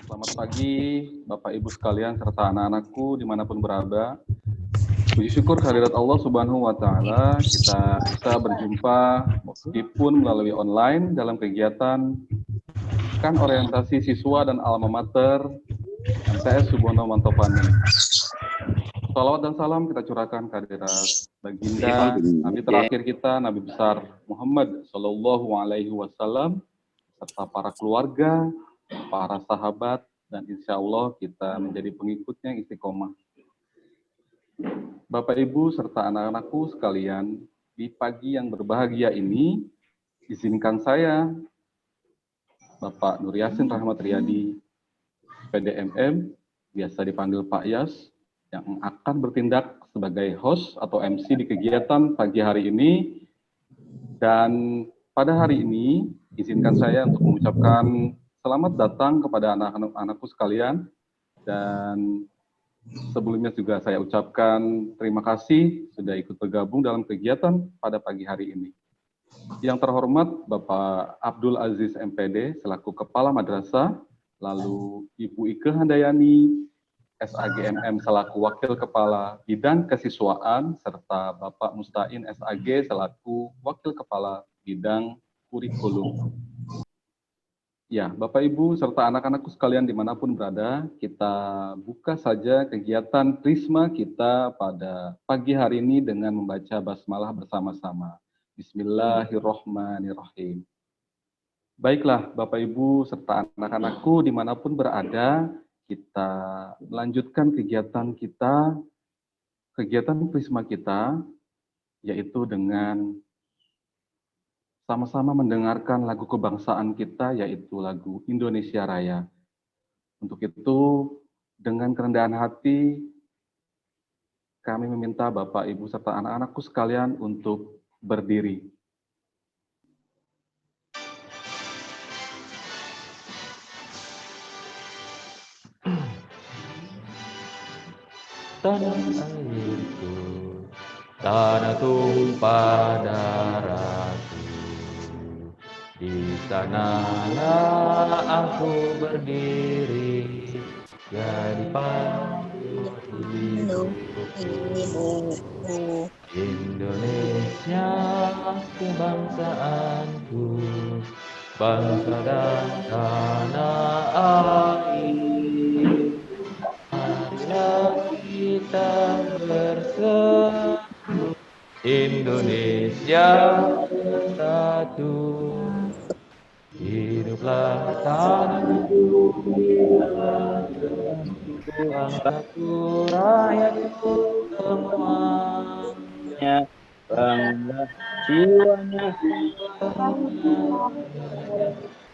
Selamat pagi, Bapak Ibu sekalian serta anak-anakku dimanapun berada. Puji syukur kehadirat Allah Subhanahu wa Ta'ala, kita bisa berjumpa meskipun melalui online dalam kegiatan Pekan Orientasi Siswa dan Alma Mater MTS Subono Mantopani. Salawat dan salam kita curahkan kehadirat Baginda Nabi terakhir kita, Nabi besar Muhammad Sallallahu Alaihi Wasallam, serta para keluarga, para sahabat, dan insya Allah kita menjadi pengikutnya yang istiqomah. Bapak Ibu serta anak-anakku sekalian, di pagi yang berbahagia ini, izinkan saya, Bapak Nur Yasin Rahmat Riyadi, PDMM, biasa dipanggil Pak Yas, yang akan bertindak sebagai host atau MC di kegiatan pagi hari ini. Dan pada hari ini, izinkan saya untuk mengucapkan selamat datang kepada anak-anakku sekalian. Dan sebelumnya juga saya ucapkan terima kasih sudah ikut bergabung dalam kegiatan pada pagi hari ini. Yang terhormat Bapak Abdul Aziz MPD selaku Kepala Madrasah, lalu Ibu Ike Handayani, SAGMM selaku Wakil Kepala Bidang Kesiswaan, serta Bapak Mustain SAG selaku Wakil Kepala Bidang Kurikulum. Ya, Bapak Ibu serta anak-anakku sekalian dimanapun berada, kita buka saja kegiatan Prisma kita pada pagi hari ini dengan membaca basmalah bersama-sama. Bismillahirrohmanirrohim. Baiklah, Bapak Ibu serta anak-anakku dimanapun berada, kita melanjutkan kegiatan kita, kegiatan Prisma kita, yaitu dengan sama-sama mendengarkan lagu kebangsaan kita, yaitu lagu Indonesia Raya. Untuk itu, dengan kerendahan hati, kami meminta Bapak, Ibu, serta anak-anakku sekalian untuk berdiri. Tanah airku, tanah tumpah darahku, di sanalah aku berdiri, jadi pandu hidupku. Indonesia kebangsaanku, bangsa dan tanah air. Marilah kita bersatu, Indonesia bersatu. Hiduplah tanahku, bangsaku, rakyatku semuanya, bangga jiwanya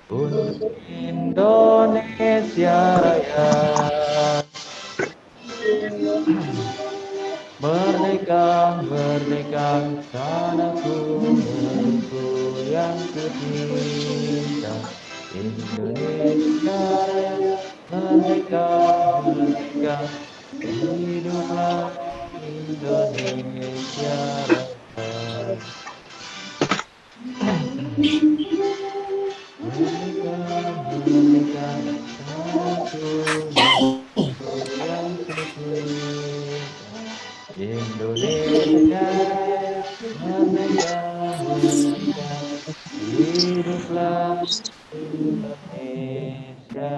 untuk Indonesia Raya. Merdeka, merdeka, tanahku, negeriku yang tercinta. Indonesia Raya, merdeka, merdeka, hiduplah Indonesia Raya. Merdeka, merdeka, tanahku, negeriku yang tercinta. Indonesia Raya, merdeka, merdeka, hiduplah Indonesia.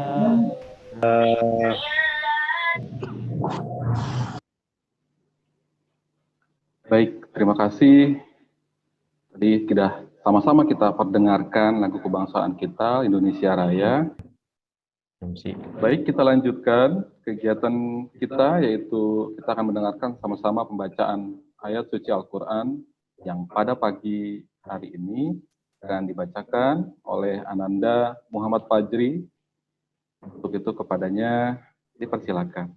Baik, terima kasih. Tadi sudah sama-sama kita perdengarkan lagu kebangsaan kita, Indonesia Raya. Baik, kita lanjutkan kegiatan kita, yaitu kita akan mendengarkan sama-sama pembacaan ayat suci Al-Quran yang pada pagi hari ini akan dibacakan oleh Ananda Muhammad Fajri. Untuk itu kepadanya dipersilakan.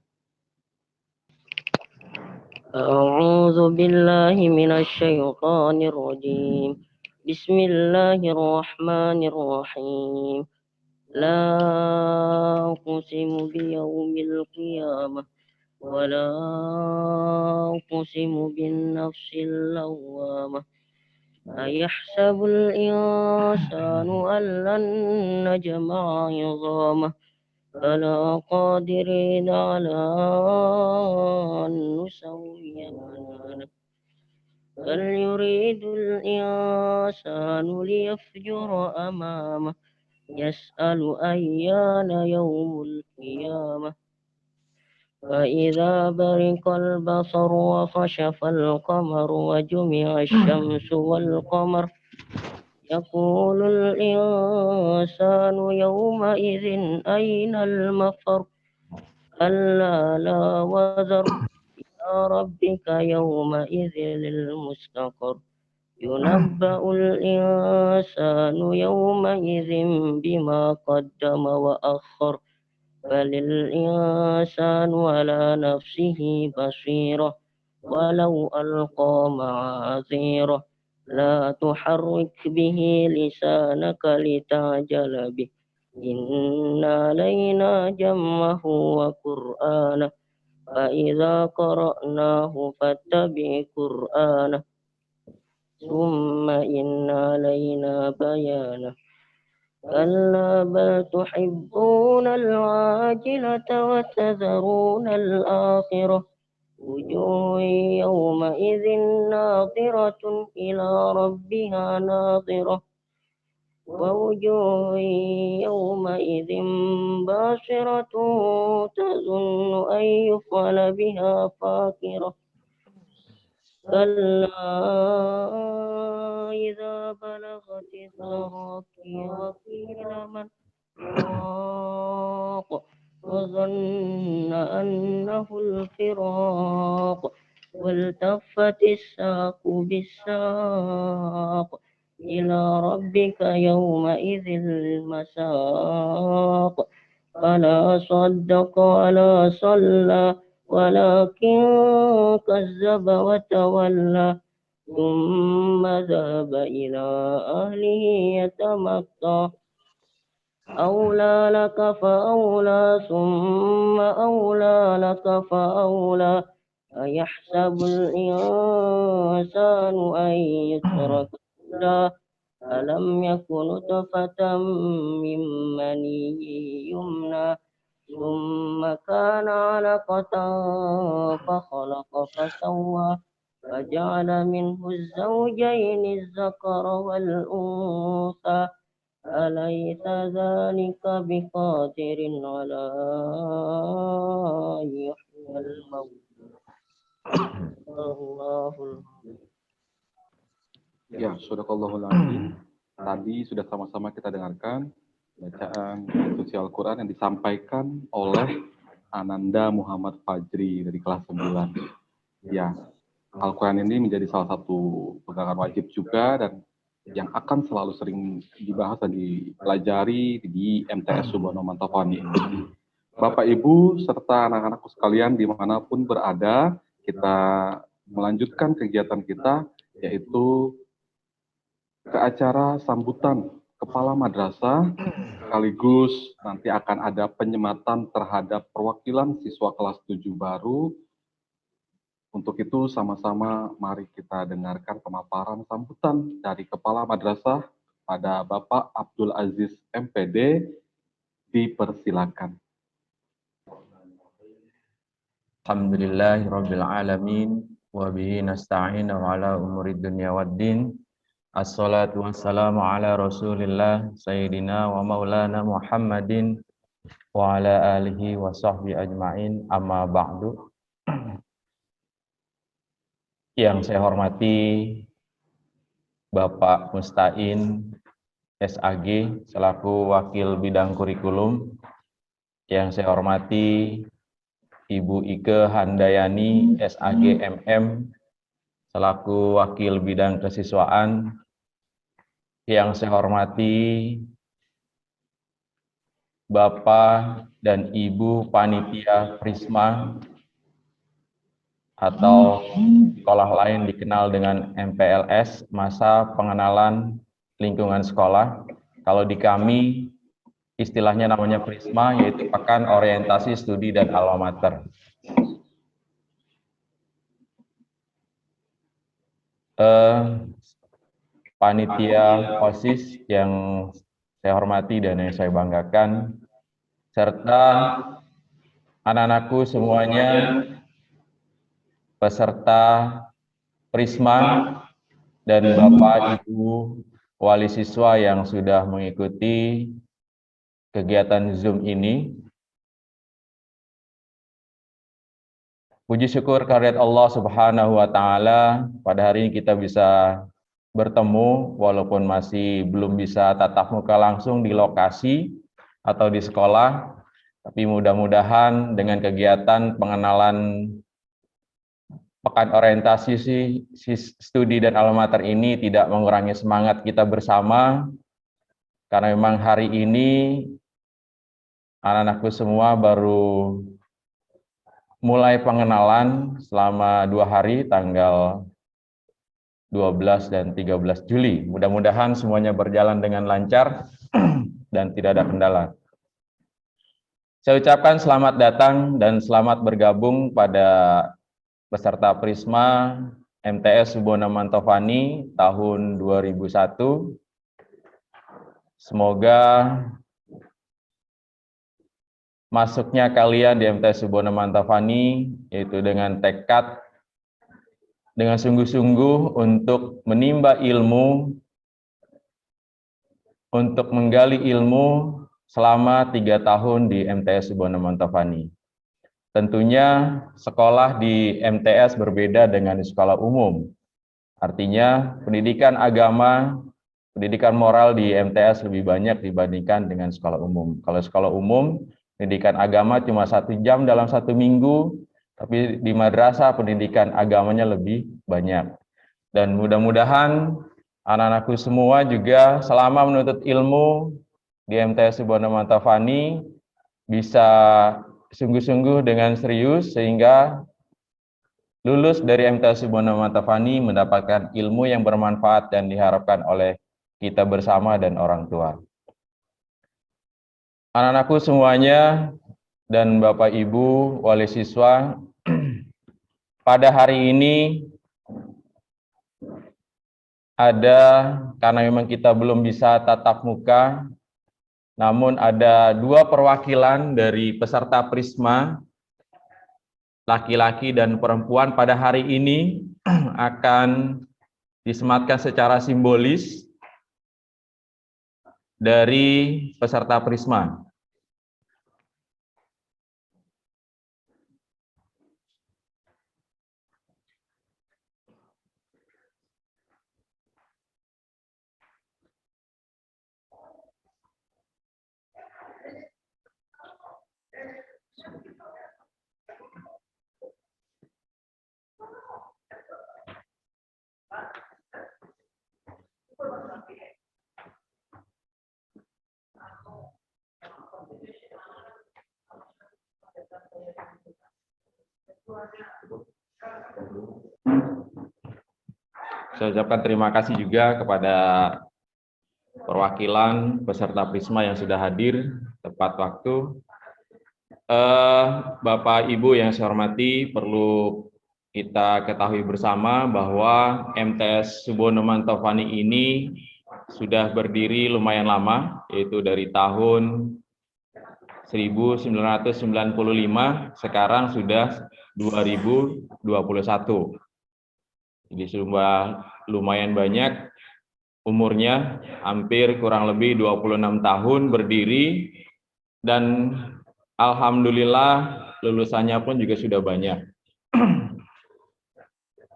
أعوذ بالله من الشيطان الرجيم بسم الله الرحمن الرحيم لا أقسم بيوم القيامة ولا أقسم بالنفس اللوامة أيحسب الإنسان أن لن نجمع عظامه بلى قادرين على أن نسوي بنانه بل يريد الإنسان ليفجر أمامه يسأل أيان يوم القيامة فإذا برق البصر وخشف القمر وجمع الشمس والقمر يقول الإنسان يومئذ أين المفر كلا لا وزر إلى ربك يومئذ المستقر ينبأ الإنسان يومئذ بما قدم وأخر بل الإنسان على نفسه بصيرة ولو ألقى معاذيره لا تحرك به لسانك لتعجل به إن علينا جمعه وقرآنه فإذا قرأناه فاتبع قرآنه ثم إن علينا بيانه كلا بل تحبون العاجلة وتذرون الآخرة وجوه يومئذ ناظرة إلى ربها ناظرة ووجوه يومئذ باسرة تظن أن يفعل بها فاقرة كلا إذا بلغت التراقي وقيل من راق وظن أنه الفراق والتفت الساق بالساق إلى ربك يومئذ المساق فلا صدق ولا صلى ولكن كذب وتولى ثم ذهب إلى أهله يتمطى أولى لك فأولى ثم أولى لك فأولى أيحسب الإنسان أن يترك سدى ألم يكن نطفة من مني يمنى ثم كان علقة فخلق فسوى فجعل منه الزوجين الذكر والأنثى أليس ذلك بقادر على أن يحيي الموتى الله Ya, Sadaqallahul Azim. Tadi sudah sama-sama kita dengarkan bacaan suci Al-Quran yang disampaikan oleh Ananda Muhammad Fajri dari kelas 9. Ya, Al-Quran ini menjadi salah satu pegangan wajib juga dan yang akan selalu sering dibahas dan dipelajari di MTS Subhano Mantafani. Bapak, Ibu, serta anak-anakku sekalian dimanapun berada, kita melanjutkan kegiatan kita, yaitu ke acara sambutan Kepala Madrasah, sekaligus nanti akan ada penyematan terhadap perwakilan siswa kelas 7 baru. Untuk itu sama-sama mari kita dengarkan pemaparan sambutan dari Kepala Madrasah pada Bapak Abdul Aziz MPD. Dipersilakan. Alhamdulillahirabbil alamin wa bihi nasta'inu ala umuri dunya waddin. Assalatu wassalamu ala Rasulillah sayyidina wa maulana Muhammadin wa ala alihi wa sahbihi ajmain, amma ba'du. Yang saya hormati Bapak Mustain SAG selaku Wakil Bidang Kurikulum. Yang saya hormati Ibu Ike Handayani SAG MM selaku Wakil Bidang Kesiswaan. Yang saya hormati Bapak dan Ibu Panitia Prisma atau sekolah lain dikenal dengan MPLS, Masa Pengenalan Lingkungan Sekolah. Kalau di kami istilahnya namanya Prisma, yaitu Pekan Orientasi Studi dan Alma Mater. Panitia OSIS yang saya hormati dan yang saya banggakan, serta anak-anakku semuanya, peserta Prisma, dan Bapak Ibu wali siswa yang sudah mengikuti kegiatan Zoom ini. Puji syukur kehadirat Allah Subhanahu wa taala, pada hari ini kita bisa bertemu walaupun masih belum bisa tatap muka langsung di lokasi atau di sekolah, tapi mudah-mudahan dengan kegiatan pengenalan pekan orientasi studi dan alma mater ini tidak mengurangi semangat kita bersama, karena memang hari ini anak-anakku semua baru mulai pengenalan selama 2 hari, tanggal 12 dan 13 Juli. Mudah-mudahan semuanya berjalan dengan lancar dan tidak ada kendala. Saya ucapkan selamat datang dan selamat bergabung pada peserta Prisma MTS Subono Mantofani tahun 2001. Semoga masuknya kalian di MTS Subono Mantofani yaitu dengan tekad, dengan sungguh-sungguh untuk menimba ilmu, untuk menggali ilmu selama 3 tahun di MTS Subono Mantofani. Tentunya sekolah di MTS berbeda dengan di sekolah umum. Artinya pendidikan agama, pendidikan moral di MTS lebih banyak dibandingkan dengan sekolah umum. Kalau sekolah umum, pendidikan agama cuma 1 jam dalam 1 minggu, tapi di madrasah pendidikan agamanya lebih banyak. Dan mudah-mudahan anak-anakku semua juga selama menuntut ilmu di MTS Subono Mantofani bisa sungguh-sungguh dengan serius sehingga lulus dari MTS Subono Mantofani mendapatkan ilmu yang bermanfaat dan diharapkan oleh kita bersama dan orang tua. Anak-anakku semuanya dan Bapak Ibu wali siswa, pada hari ini karena memang kita belum bisa tatap muka, namun ada 2 perwakilan dari peserta Prisma, laki-laki dan perempuan, pada hari ini akan disematkan secara simbolis dari peserta Prisma. Saya ucapkan terima kasih juga kepada perwakilan peserta Prisma yang sudah hadir tepat waktu. Bapak Ibu yang saya hormati, perlu kita ketahui bersama bahwa MTS Subono Mantofani ini sudah berdiri lumayan lama, yaitu dari tahun 1995, sekarang sudah 2021. Jadi sudah lumayan banyak umurnya, hampir kurang lebih 26 tahun berdiri, dan alhamdulillah lulusannya pun juga sudah banyak.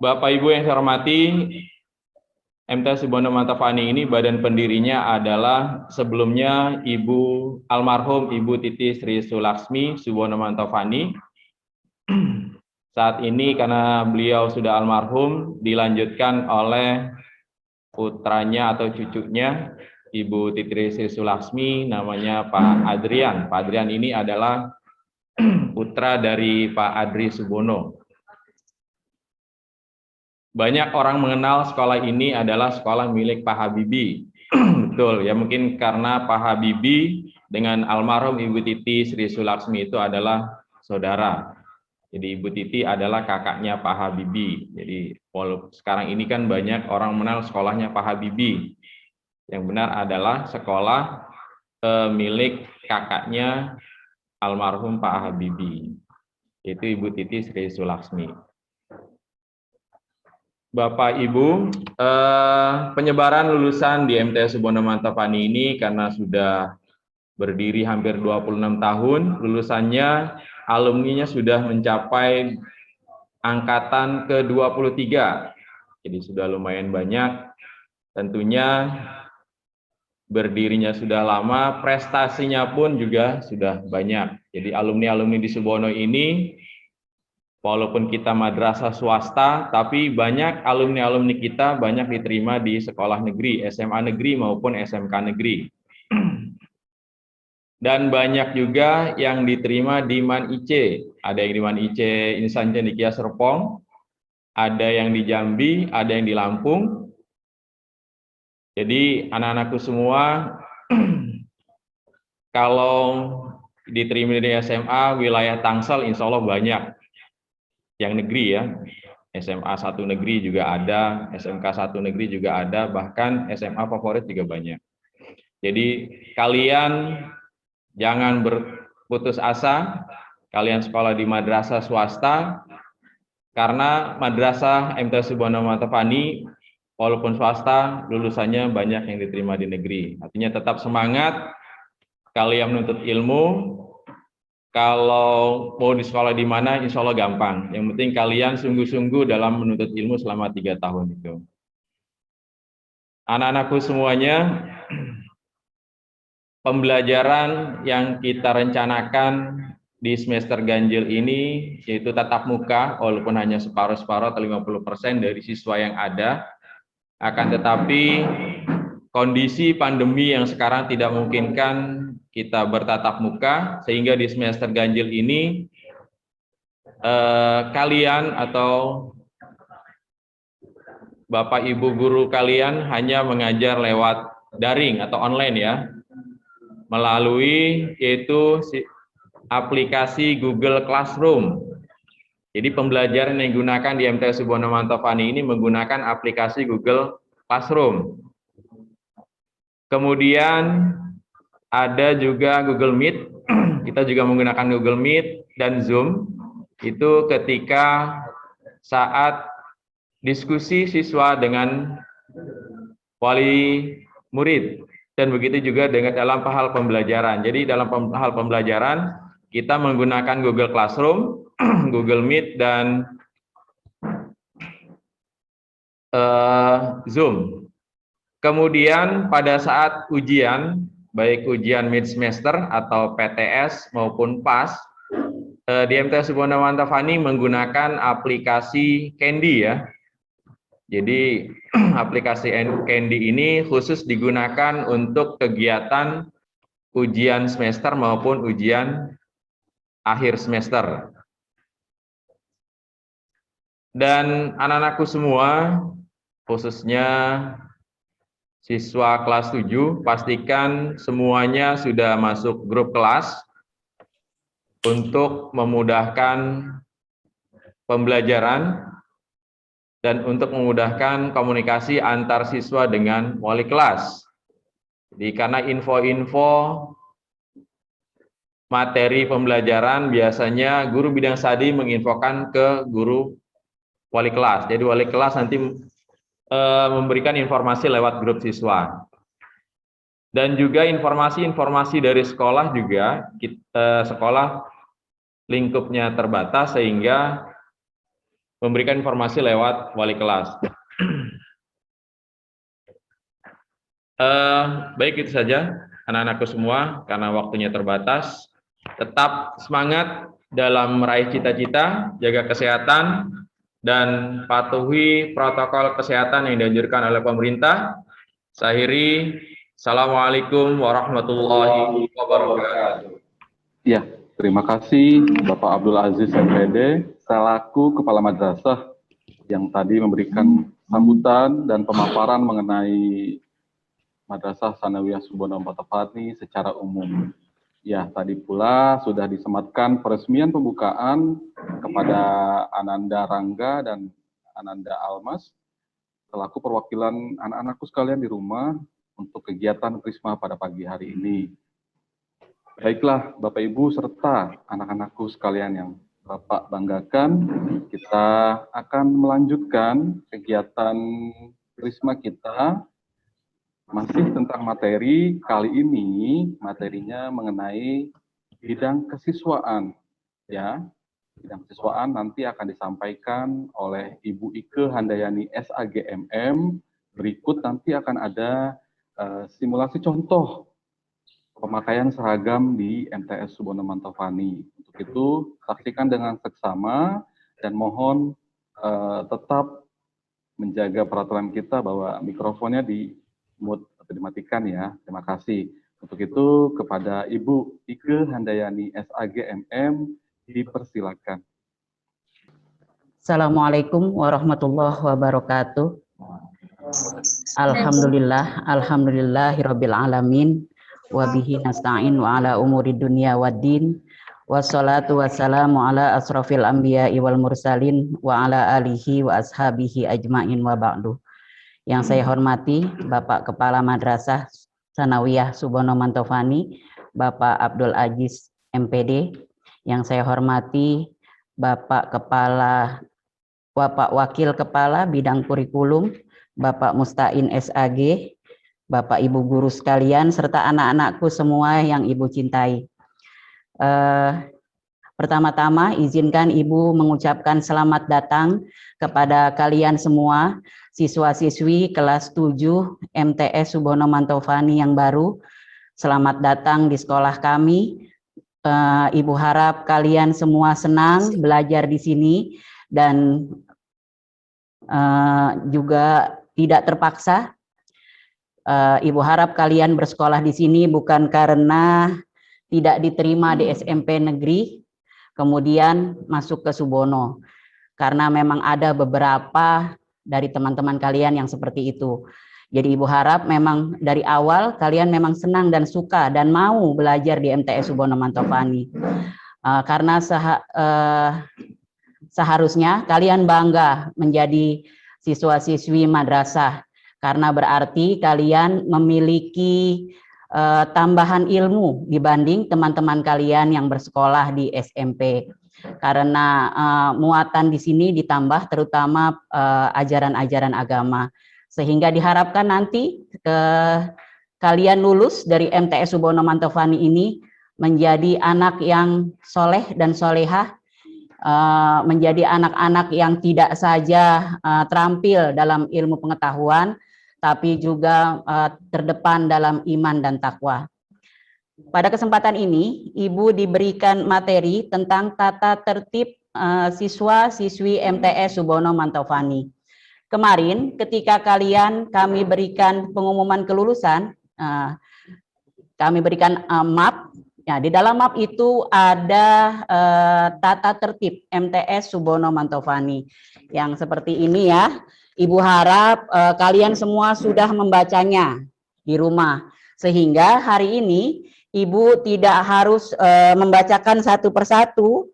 Bapak Ibu yang saya hormati, MTS Subono Mantofani ini badan pendirinya adalah sebelumnya almarhum Ibu Titi Sri Sulaksmi Subono Mantofani. Saat ini karena beliau sudah almarhum, dilanjutkan oleh putranya atau cucunya, Ibu Titi Sri Sulaksmi, namanya Pak Adrian. Pak Adrian ini adalah putra dari Pak Adri Subono. Banyak orang mengenal sekolah ini adalah sekolah milik Pak Habibie. Betul, ya mungkin karena Pak Habibie dengan almarhum Ibu Titi Sri Sulaksmi itu adalah saudara. Jadi Ibu Titi adalah kakaknya Pak Habibie. Jadi sekarang ini kan banyak orang mengenal sekolahnya Pak Habibie. Yang benar adalah sekolah milik kakaknya almarhum Pak Habibie, yaitu Ibu Titi Sri Sulaksmi. Bapak Ibu, penyebaran lulusan di MTS Subono Mantapani ini karena sudah berdiri hampir 26 tahun, lulusannya, alumninya sudah mencapai angkatan ke-23. Jadi sudah lumayan banyak. Tentunya berdirinya sudah lama, prestasinya pun juga sudah banyak. Jadi alumni-alumni di Subono ini, walaupun kita madrasah swasta, tapi banyak alumni-alumni kita banyak diterima di sekolah negeri, SMA negeri maupun SMK negeri. Dan banyak juga yang diterima di MAN IC. Ada yang di MAN IC Insan Cendekia Serpong, ada yang di Jambi, ada yang di Lampung. Jadi anak-anakku semua, kalau diterima di SMA wilayah Tangsel, insya Allah banyak yang negeri ya. SMA 1 negeri juga ada, SMK 1 negeri juga ada, bahkan SMA favorit juga banyak. Jadi kalian jangan berputus asa, kalian sekolah di madrasah swasta, karena madrasah MTS Subono Mantapani walaupun swasta, lulusannya banyak yang diterima di negeri. Artinya tetap semangat, kalian menuntut ilmu. Kalau mau di sekolah di mana, insya Allah gampang. Yang penting kalian sungguh-sungguh dalam menuntut ilmu selama 3 tahun itu. Anak-anakku semuanya, pembelajaran yang kita rencanakan di semester ganjil ini, yaitu tatap muka, walaupun hanya separuh-separuh atau 50% dari siswa yang ada, akan tetapi kondisi pandemi yang sekarang tidak memungkinkan kita bertatap muka, sehingga di semester ganjil ini kalian atau Bapak Ibu guru kalian hanya mengajar lewat daring atau online ya, melalui yaitu aplikasi Google Classroom. Jadi pembelajaran yang digunakan di MTS Subono Mantapani ini menggunakan aplikasi Google Classroom. Kemudian ada juga Google Meet, kita juga menggunakan Google Meet dan Zoom, itu ketika saat diskusi siswa dengan wali murid, dan begitu juga dengan dalam hal pembelajaran. Jadi dalam hal pembelajaran, kita menggunakan Google Classroom, Google Meet, dan Zoom. Kemudian pada saat ujian, baik ujian mid semester atau PTS maupun PAS, di MTS Subono Mantapani menggunakan aplikasi Candy ya. Jadi aplikasi Candy ini khusus digunakan untuk kegiatan ujian semester maupun ujian akhir semester. Dan anak-anakku semua, khususnya siswa kelas 7, pastikan semuanya sudah masuk grup kelas untuk memudahkan pembelajaran dan untuk memudahkan komunikasi antar siswa dengan wali kelas. Jadi karena info-info materi pembelajaran biasanya guru bidang studi menginfokan ke guru wali kelas. Jadi wali kelas nanti memberikan informasi lewat grup siswa. Dan juga informasi-informasi dari sekolah juga, sekolah lingkupnya terbatas sehingga memberikan informasi lewat wali kelas. Baik, itu saja anak-anakku semua, karena waktunya terbatas. Tetap semangat dalam meraih cita-cita, jaga kesehatan, dan patuhi protokol kesehatan yang dianjurkan oleh pemerintah. Saya akhiri, Assalamualaikum warahmatullahi wabarakatuh. Ya, terima kasih Bapak Abdul Aziz MPD, selaku Kepala Madrasah yang tadi memberikan sambutan dan pemaparan mengenai Madrasah Sanawiyah Subono Mantapani secara umum. Ya, tadi pula sudah disematkan peresmian pembukaan kepada Ananda Rangga dan Ananda Almas selaku perwakilan anak-anakku sekalian di rumah untuk kegiatan Prisma pada pagi hari ini. Baiklah, Bapak Ibu serta anak-anakku sekalian yang Bapak banggakan, kita akan melanjutkan kegiatan Prisma kita masih tentang materi. Kali ini materinya mengenai bidang kesiswaan, ya. Bidang kesiswaan nanti akan disampaikan oleh Ibu Ike Handayani SAGMM. Berikut nanti akan ada simulasi contoh pemakaian seragam di MTS Subono Mantofani. Untuk itu, saksikan dengan seksama dan mohon tetap menjaga peraturan kita bahwa mikrofonnya di mute atau dimatikan ya. Terima kasih. Untuk itu, kepada Ibu Ike Handayani SAGMM, dipersilakan. Assalamualaikum warahmatullahi wabarakatuh. Alhamdulillahirabbil alamin wa bihi nasta'in wa ala umuri dunya waddin wassalatu wassalamu ala asrofil anbiya'i wal mursalin wa ala alihi wa ashabihi ajmain wa ba'du. Yang saya hormati Bapak Kepala Madrasah Sanawiyah Subono Mantofani, Bapak Abdul Aziz MPD. Yang saya hormati Bapak Wakil Kepala Bidang Kurikulum, Bapak Mustain SAG, Bapak Ibu guru sekalian, serta anak-anakku semua yang Ibu cintai. Pertama-tama izinkan Ibu mengucapkan selamat datang kepada kalian semua, siswa-siswi kelas 7 MTS Subono Mantofani yang baru. Selamat datang di sekolah kami. Ibu harap kalian semua senang belajar di sini dan juga tidak terpaksa. Ibu harap kalian bersekolah di sini bukan karena tidak diterima di SMP negeri, kemudian masuk ke Subono. Karena memang ada beberapa dari teman-teman kalian yang seperti itu. Jadi Ibu harap memang dari awal kalian memang senang dan suka dan mau belajar di MTS Subono Mantofani. Karena seharusnya kalian bangga menjadi siswa-siswi madrasah. Karena berarti kalian memiliki tambahan ilmu dibanding teman-teman kalian yang bersekolah di SMP. Karena muatan di sini ditambah terutama ajaran-ajaran agama. Sehingga diharapkan nanti kalian lulus dari MTS Subono Mantofani ini menjadi anak yang soleh dan solehah, menjadi anak-anak yang tidak saja terampil dalam ilmu pengetahuan, tapi juga terdepan dalam iman dan takwa. Pada kesempatan ini, Ibu diberikan materi tentang tata tertib siswa-siswi MTS Subono Mantofani. Kemarin ketika kami berikan pengumuman kelulusan, kami berikan map. Ya, di dalam map itu ada tata tertib MTS Subono Mantofani yang seperti ini ya. Ibu harap kalian semua sudah membacanya di rumah, sehingga hari ini Ibu tidak harus membacakan satu persatu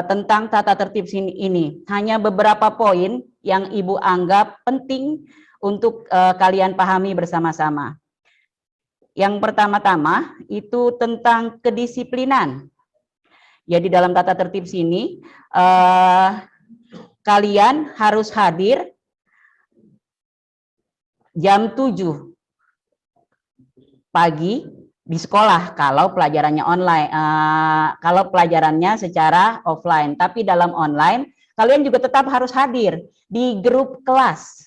tentang tata tertib ini. Hanya beberapa poin yang Ibu anggap penting untuk kalian pahami bersama-sama. Yang pertama-tama itu tentang kedisiplinan. Jadi dalam tata tertib sini kalian harus hadir jam 7 pagi di sekolah kalau pelajarannya online, kalau pelajarannya secara offline. Tapi dalam online kalian juga tetap harus hadir di grup kelas.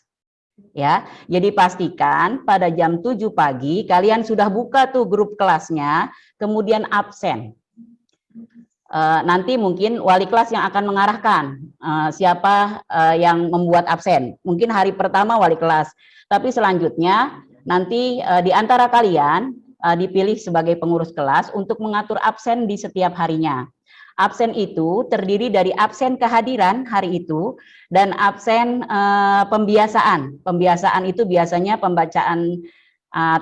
Ya, jadi pastikan pada jam 7 pagi kalian sudah buka tuh grup kelasnya, kemudian absen. Nanti mungkin wali kelas yang akan mengarahkan siapa yang membuat absen. Mungkin hari pertama wali kelas, tapi selanjutnya nanti di antara kalian dipilih sebagai pengurus kelas untuk mengatur absen di setiap harinya. Absen itu terdiri dari absen kehadiran hari itu dan absen pembiasaan. Pembiasaan itu biasanya pembacaan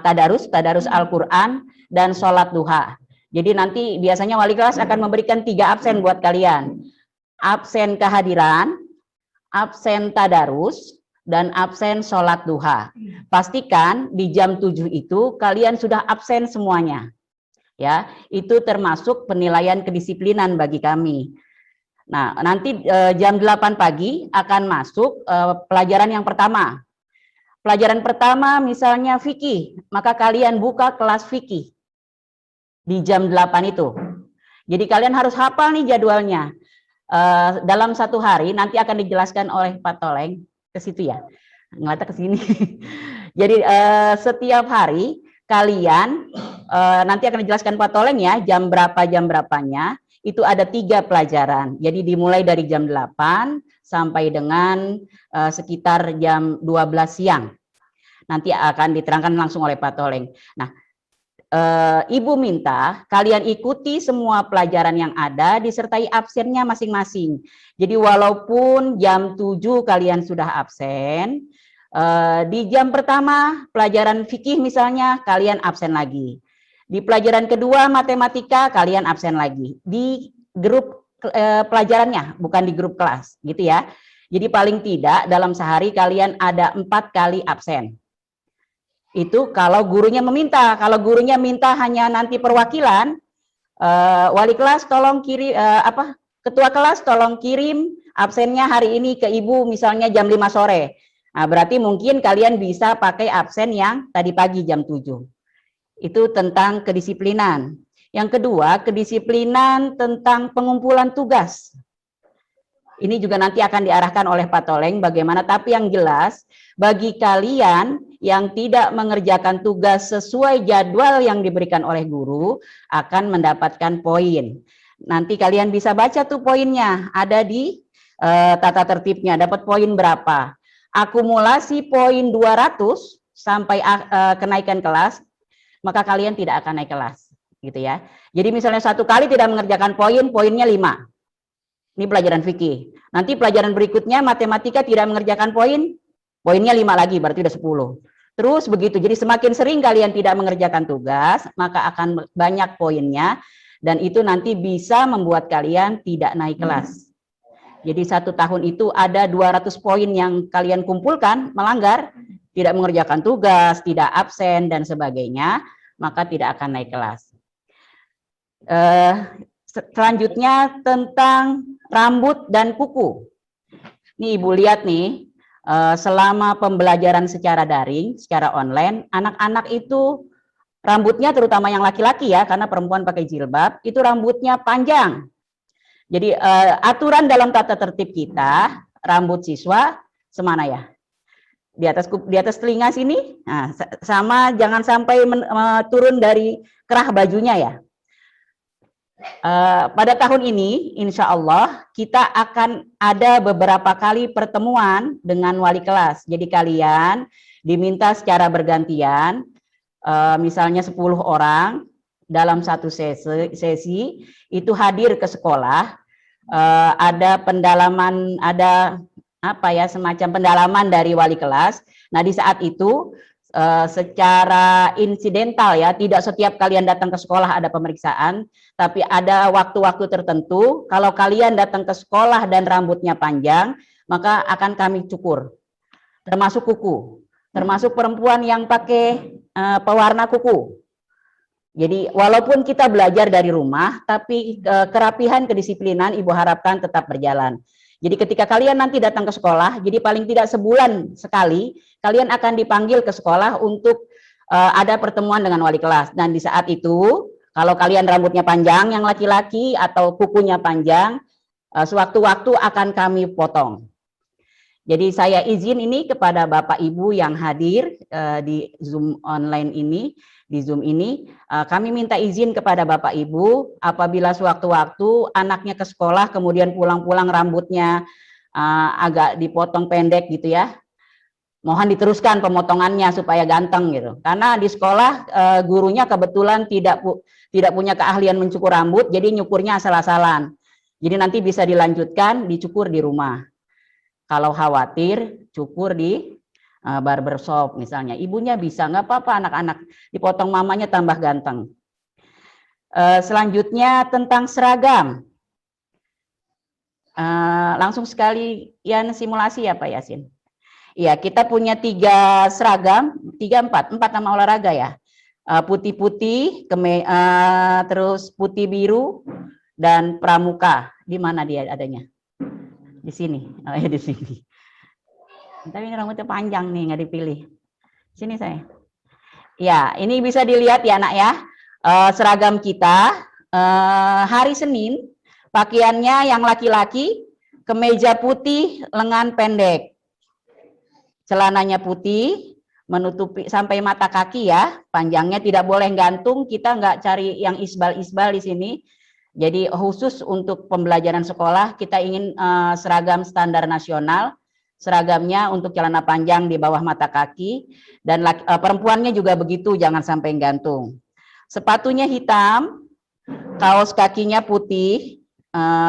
tadarus Al-Quran dan sholat duha. Jadi nanti biasanya wali kelas akan memberikan 3 absen buat kalian. Absen kehadiran, absen tadarus, dan absen sholat duha. Pastikan di jam 7 itu kalian sudah absen semuanya. Ya, itu termasuk penilaian kedisiplinan bagi kami. Nah, nanti jam 8 pagi akan masuk pelajaran yang pertama. Pelajaran pertama misalnya fikih, maka kalian buka kelas fikih di jam 8 itu. Jadi kalian harus hafal nih jadwalnya. Dalam satu hari nanti akan dijelaskan oleh Pak Toleng ke situ ya. Ngeliatnya ke sini. Jadi setiap hari kalian nanti akan dijelaskan Pak Toleng ya, jam berapanya, itu ada 3 pelajaran. Jadi dimulai dari jam 8 sampai dengan sekitar jam 12 siang. Nanti akan diterangkan langsung oleh Pak Toleng. Nah, Ibu minta kalian ikuti semua pelajaran yang ada disertai absennya masing-masing. Jadi walaupun jam 7 kalian sudah absen, di jam pertama pelajaran fikih misalnya kalian absen lagi. Di pelajaran kedua matematika kalian absen lagi. Di grup pelajarannya, bukan di grup kelas, gitu ya. Jadi paling tidak dalam sehari kalian ada 4 kali absen. Itu kalau gurunya meminta. Kalau gurunya minta hanya nanti perwakilan, wali kelas tolong kirim ketua kelas tolong kirim absennya hari ini ke ibu misalnya jam 5 sore. Nah, berarti mungkin kalian bisa pakai absen yang tadi pagi jam 7. Itu tentang kedisiplinan. Yang kedua, kedisiplinan tentang pengumpulan tugas. Ini juga nanti akan diarahkan oleh Pak Toleng bagaimana, tapi yang jelas bagi kalian yang tidak mengerjakan tugas sesuai jadwal yang diberikan oleh guru akan mendapatkan poin. Nanti kalian bisa baca tuh poinnya, ada di tata tertibnya, dapat poin berapa. Akumulasi poin 200 sampai kenaikan kelas, maka kalian tidak akan naik kelas, gitu ya. Jadi misalnya 1 kali tidak mengerjakan poin, poinnya 5. Ini pelajaran fikih. Nanti pelajaran berikutnya matematika tidak mengerjakan poin, poinnya 5 lagi, berarti udah 10. Terus begitu. Jadi semakin sering kalian tidak mengerjakan tugas, maka akan banyak poinnya, dan itu nanti bisa membuat kalian tidak naik kelas. Jadi 1 tahun itu ada 200 poin yang kalian kumpulkan, melanggar, tidak mengerjakan tugas, tidak absen, dan sebagainya, maka tidak akan naik kelas. Selanjutnya tentang rambut dan kuku. Nih Ibu lihat nih, selama pembelajaran secara daring, secara online, anak-anak itu rambutnya terutama yang laki-laki ya, karena perempuan pakai jilbab, itu rambutnya panjang. Jadi aturan dalam tata tertib kita, rambut siswa semana ya? Di atas telinga sini, nah, sama jangan sampai turun dari kerah bajunya ya. Pada tahun ini, insya Allah kita akan ada beberapa kali pertemuan dengan wali kelas. Jadi kalian diminta secara bergantian, misalnya 10 orang dalam satu sesi itu hadir ke sekolah. Ada pendalaman, ada apa ya, semacam pendalaman dari wali kelas. Nah di saat itu secara insidental ya, tidak setiap kalian datang ke sekolah ada pemeriksaan, tapi ada waktu-waktu tertentu kalau kalian datang ke sekolah dan rambutnya panjang, maka akan kami cukur, termasuk kuku, termasuk perempuan yang pakai pewarna kuku. Jadi walaupun kita belajar dari rumah, tapi kerapihan, kedisiplinan Ibu harapkan tetap berjalan. Jadi ketika kalian nanti datang ke sekolah, jadi paling tidak sebulan sekali, kalian akan dipanggil ke sekolah untuk ada pertemuan dengan wali kelas. Dan di saat itu, kalau kalian rambutnya panjang yang laki-laki atau kukunya panjang, sewaktu-waktu akan kami potong. Jadi saya izin ini kepada Bapak Ibu yang hadir di Zoom online ini, di Zoom ini, kami minta izin kepada Bapak Ibu apabila sewaktu-waktu anaknya ke sekolah kemudian pulang-pulang rambutnya agak dipotong pendek gitu ya, mohon diteruskan pemotongannya supaya ganteng gitu. Karena di sekolah gurunya kebetulan tidak punya keahlian mencukur rambut, jadi nyukurnya asal-asalan. Jadi nanti bisa dilanjutkan dicukur di rumah. Kalau khawatir cukur di barbershop misalnya, ibunya bisa, nggak apa-apa, anak-anak dipotong mamanya tambah ganteng. Selanjutnya tentang seragam. Langsung sekalian simulasi ya Pak Yasin. Iya, kita punya 3 seragam, 4 nama olahraga ya. putih-putih, terus putih biru dan pramuka. Di mana dia adanya? Di sini. Oh ya, di sini. Tapi ini rambutnya panjang nih, nggak dipilih. Sini saya. Ya, ini bisa dilihat ya anak ya. Seragam kita hari Senin pakaiannya yang laki-laki kemeja putih lengan pendek, celananya putih menutupi sampai mata kaki ya, panjangnya tidak boleh gantung. Kita nggak cari yang isbal-isbal di sini. Jadi khusus untuk pembelajaran sekolah kita ingin seragam standar nasional. Seragamnya untuk celana panjang di bawah mata kaki, dan perempuannya juga begitu, jangan sampai gantung. Sepatunya hitam, kaos kakinya putih,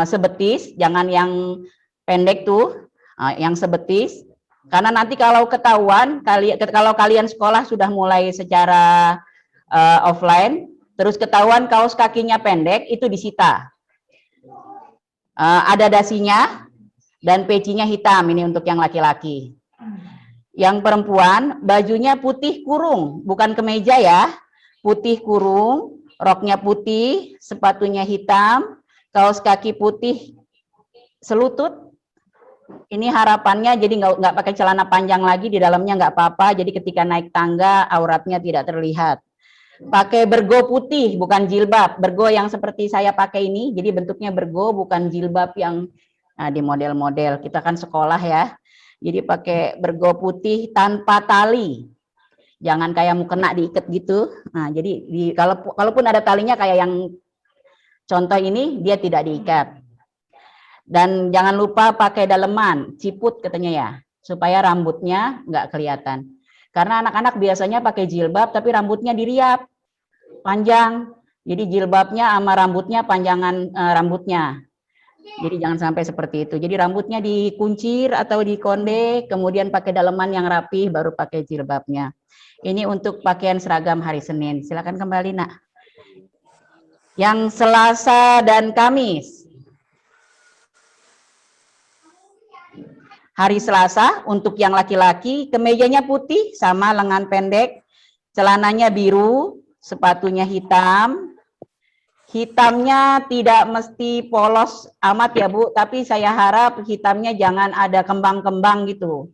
sebetis, jangan yang pendek tuh, yang sebetis. Karena nanti kalau ketahuan, kalau kalian sekolah sudah mulai secara offline, terus ketahuan kaos kakinya pendek, itu disita. Ada dasinya, dan pecinya hitam, ini untuk yang laki-laki. Yang perempuan, bajunya putih kurung, bukan kemeja ya, putih kurung, roknya putih, sepatunya hitam, kaos kaki putih selutut. Ini harapannya jadi nggak pakai celana panjang lagi, di dalamnya nggak apa-apa, jadi ketika naik tangga auratnya tidak terlihat. Pakai bergo putih, bukan jilbab. Bergo yang seperti saya pakai ini, jadi bentuknya bergo, bukan jilbab yang di model-model. Kita kan sekolah ya, jadi pakai bergo putih tanpa tali. Jangan kayak mau kena diikat gitu. Nah, jadi kalaupun ada talinya kayak yang contoh ini, dia tidak diikat. Dan jangan lupa pakai daleman, ciput katanya ya, supaya rambutnya nggak kelihatan. Karena anak-anak biasanya pakai jilbab, tapi rambutnya diriap, panjang. Jadi jilbabnya sama rambutnya panjangan rambutnya. Jadi jangan sampai seperti itu. Jadi rambutnya dikuncir atau dikonde, kemudian pakai daleman yang rapi, baru pakai jilbabnya. Ini untuk pakaian seragam hari Senin. Silakan kembali, Nak. Yang Selasa dan Kamis. Hari Selasa untuk yang laki-laki, kemejanya putih sama lengan pendek, celananya biru, sepatunya hitam. Hitamnya tidak mesti polos amat ya Bu, tapi saya harap hitamnya jangan ada kembang-kembang gitu.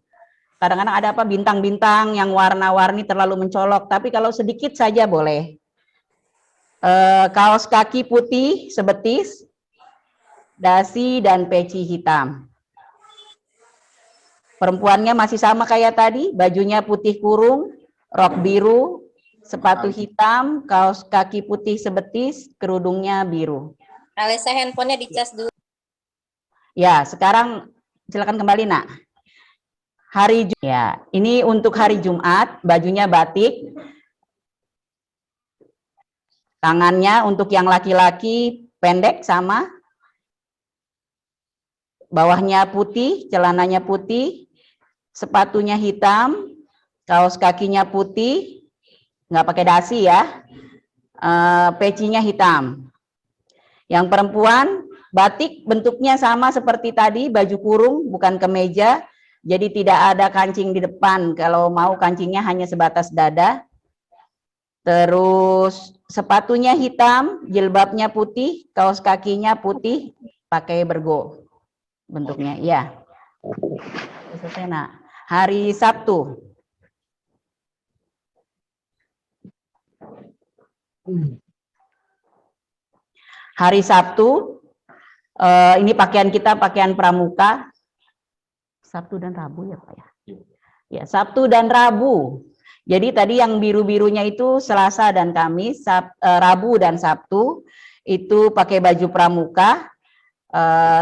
Kadang-kadang ada apa bintang-bintang yang warna-warni terlalu mencolok, tapi kalau sedikit saja boleh. Kaos kaki putih sebetis, dasi dan peci hitam. Perempuannya masih sama kayak tadi, bajunya putih kurung, rok biru, sepatu hitam, kaos kaki putih sebetis, kerudungnya biru. Alisa handphonenya dicas dulu. Ya, sekarang silakan kembali, Nak. Ya, ini untuk hari Jumat, bajunya batik. Tangannya untuk yang laki-laki pendek sama. Bawahnya putih, celananya putih, sepatunya hitam, kaos kakinya putih. Nggak pakai dasi ya, pecinya hitam. Yang perempuan batik bentuknya sama seperti tadi, baju kurung bukan kemeja, jadi tidak ada kancing di depan. Kalau mau kancingnya hanya sebatas dada. Terus sepatunya hitam, jilbabnya putih, kaos kakinya putih, pakai bergo bentuknya. Iya. Selesai, Nak. Hari Sabtu. Hari Sabtu, ini pakaian kita pakaian pramuka. Sabtu dan Rabu ya Pak ya? Ya, Sabtu dan Rabu. Jadi tadi yang biru-birunya itu Selasa dan Kamis, Rabu dan Sabtu itu pakai baju pramuka,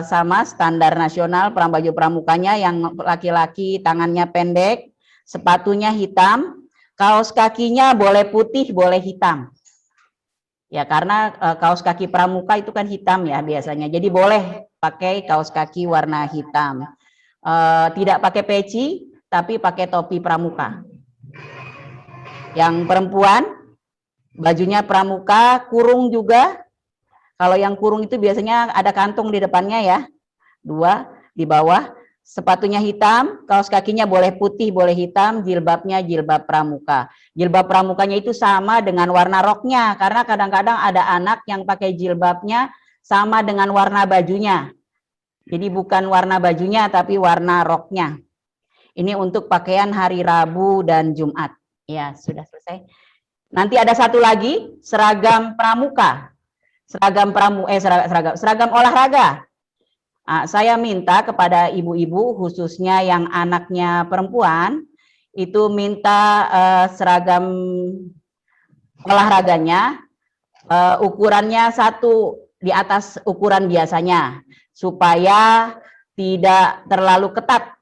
sama standar nasional baju pramukanya, yang laki-laki tangannya pendek, sepatunya hitam, kaos kakinya boleh putih, boleh hitam. Ya, karena kaos kaki pramuka itu kan hitam ya biasanya. Jadi boleh pakai kaos kaki warna hitam. Tidak pakai peci, tapi pakai topi pramuka. Yang perempuan, bajunya pramuka, kurung juga. Kalau yang kurung itu biasanya ada kantung di depannya ya. 2 di bawah. sepatunya hitam, kaos kakinya boleh putih, boleh hitam, jilbabnya jilbab pramuka. Jilbab pramukanya itu sama dengan warna roknya, karena kadang-kadang ada anak yang pakai jilbabnya sama dengan warna bajunya. Jadi bukan warna bajunya, tapi warna roknya. Ini untuk pakaian hari Rabu dan Jumat. Ya, sudah selesai. Nanti ada satu lagi, seragam pramuka. Seragam olahraga. Saya minta kepada ibu-ibu khususnya yang anaknya perempuan itu minta seragam olahraganya ukurannya satu di atas ukuran biasanya supaya tidak terlalu ketat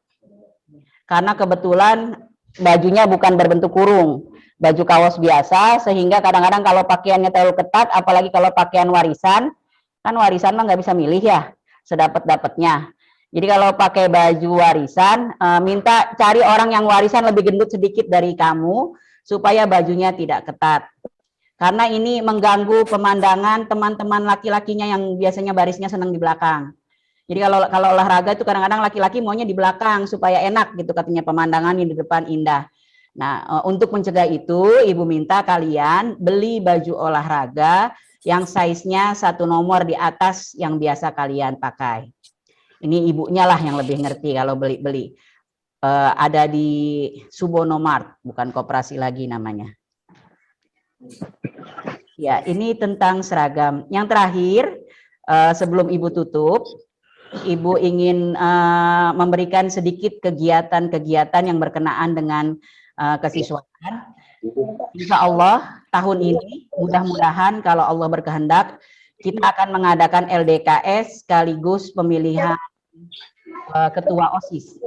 karena kebetulan bajunya bukan berbentuk kurung, baju kaos biasa sehingga kadang-kadang kalau pakaiannya terlalu ketat apalagi kalau pakaian warisan kan warisan mah nggak bisa milih ya sedapat-dapatnya. Jadi kalau pakai baju warisan, minta cari orang yang warisan lebih gendut sedikit dari kamu, supaya bajunya tidak ketat. Karena ini mengganggu pemandangan teman-teman laki-lakinya yang biasanya barisnya senang di belakang. Jadi kalau olahraga itu kadang-kadang laki-laki maunya di belakang, supaya enak gitu katanya pemandangan di depan indah. Nah, untuk mencegah itu, Ibu minta kalian beli baju olahraga yang size-nya satu nomor di atas yang biasa kalian pakai. Ini ibunya lah yang lebih ngerti kalau beli-beli. Ada di Subono Mart, bukan koperasi lagi namanya. Ya, ini tentang seragam. Yang terakhir, sebelum Ibu tutup, Ibu ingin memberikan sedikit kegiatan-kegiatan yang berkenaan dengan kesiswaan. Insya Allah tahun ini mudah-mudahan kalau Allah berkehendak kita akan mengadakan LDKS sekaligus pemilihan ketua OSIS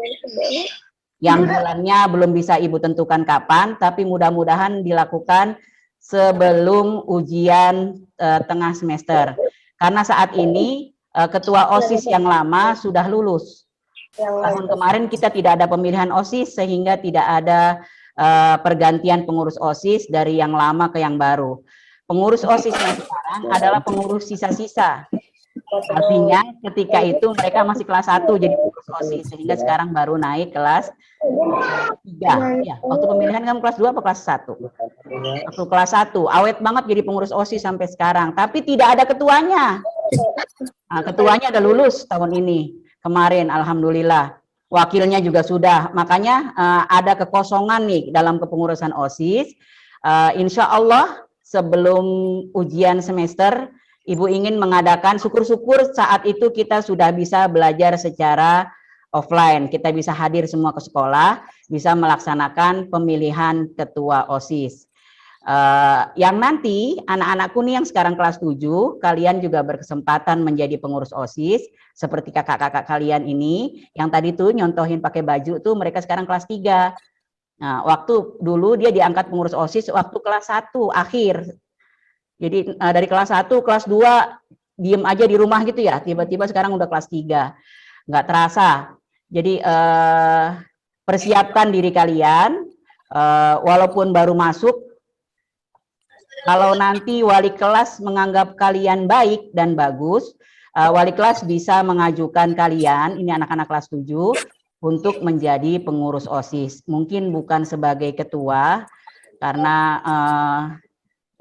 yang bulannya belum bisa Ibu tentukan kapan, tapi mudah-mudahan dilakukan sebelum ujian tengah semester karena saat ini ketua OSIS yang lama sudah lulus. Tahun kemarin kita tidak ada pemilihan OSIS sehingga tidak ada pergantian pengurus OSIS dari yang lama ke yang baru. Pengurus OSIS yang sekarang adalah pengurus sisa-sisa. Artinya ketika itu mereka masih kelas 1 jadi pengurus OSIS sehingga sekarang baru naik kelas 3. Ya, waktu pemilihan kamu kelas 2 apa kelas 1? Waktu kelas 1, awet banget jadi pengurus OSIS sampai sekarang, tapi tidak ada ketuanya. Nah, ketuanya ada lulus tahun ini. Kemarin alhamdulillah. Wakilnya juga sudah, makanya ada kekosongan nih dalam kepengurusan OSIS. Insya Allah sebelum ujian semester, Ibu ingin mengadakan syukur-syukur saat itu kita sudah bisa belajar secara offline. Kita bisa hadir semua ke sekolah, bisa melaksanakan pemilihan ketua OSIS. Yang nanti anak-anakku nih yang sekarang kelas 7, kalian juga berkesempatan menjadi pengurus OSIS seperti kakak-kakak kalian ini yang tadi tuh nyontohin pakai baju tuh mereka sekarang kelas 3. Nah, waktu dulu dia diangkat pengurus OSIS waktu kelas 1 akhir. Jadi dari kelas 1, kelas 2 diem aja di rumah gitu ya, tiba-tiba sekarang udah kelas 3. Nggak terasa. Jadi persiapkan diri kalian walaupun baru masuk. Kalau nanti wali kelas menganggap kalian baik dan bagus, wali kelas bisa mengajukan kalian, ini anak-anak kelas 7, untuk menjadi pengurus OSIS. Mungkin bukan sebagai ketua, karena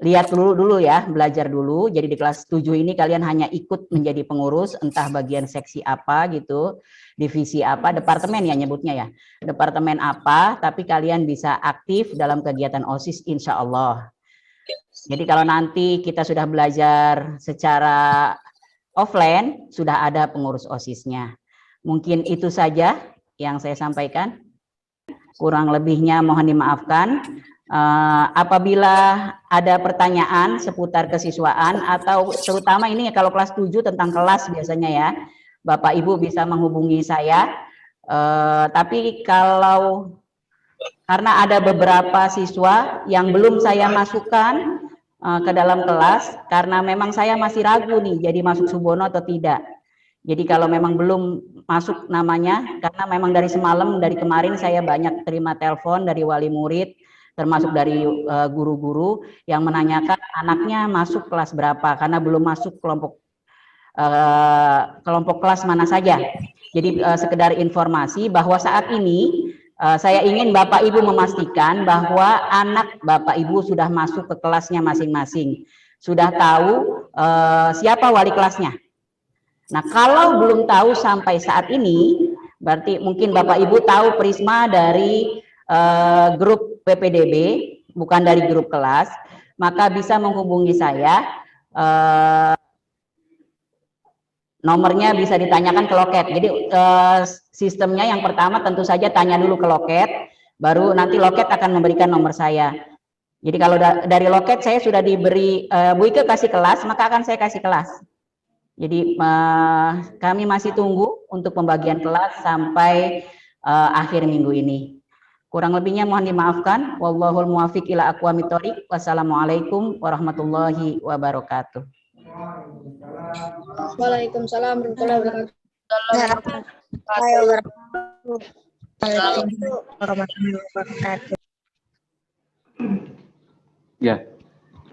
lihat dulu ya, belajar dulu. Jadi di kelas 7 ini kalian hanya ikut menjadi pengurus, entah bagian seksi apa gitu, divisi apa, departemen ya nyebutnya ya, departemen apa, tapi kalian bisa aktif dalam kegiatan OSIS insya Allah. Jadi kalau nanti kita sudah belajar secara offline, sudah ada pengurus OSIS-nya. Mungkin itu saja yang saya sampaikan. Kurang lebihnya mohon dimaafkan. Apabila ada pertanyaan seputar kesiswaan atau terutama ini kalau kelas 7 tentang kelas biasanya ya, Bapak Ibu bisa menghubungi saya. Tapi kalau karena ada beberapa siswa yang belum saya masukkan ke dalam kelas karena memang saya masih ragu nih jadi masuk Subono atau tidak. Jadi kalau memang belum masuk namanya, karena memang dari semalam, dari kemarin saya banyak terima telepon dari wali murid, termasuk dari guru-guru yang menanyakan anaknya masuk kelas berapa karena belum masuk kelompok kelompok kelas mana saja. Jadi sekedar informasi bahwa saat ini saya ingin Bapak Ibu memastikan bahwa anak Bapak Ibu sudah masuk ke kelasnya masing-masing, sudah tahu siapa wali kelasnya. Nah, kalau belum tahu sampai saat ini, berarti mungkin Bapak Ibu tahu Prisma dari grup PPDB, bukan dari grup kelas, maka bisa menghubungi saya. Nomornya bisa ditanyakan ke loket. Jadi sistemnya yang pertama tentu saja tanya dulu ke loket, baru nanti loket akan memberikan nomor saya. Jadi kalau dari loket saya sudah diberi Bu Ike kasih kelas, maka akan saya kasih kelas. Jadi kami masih tunggu untuk pembagian kelas sampai akhir minggu ini. Kurang lebihnya mohon dimaafkan. Wallahul muwaffiq ila aqwamit thoriq. Wassalamualaikum warahmatullahi wabarakatuh. Waalaikumsalam warahmatullahi wabarakatuh. Ya,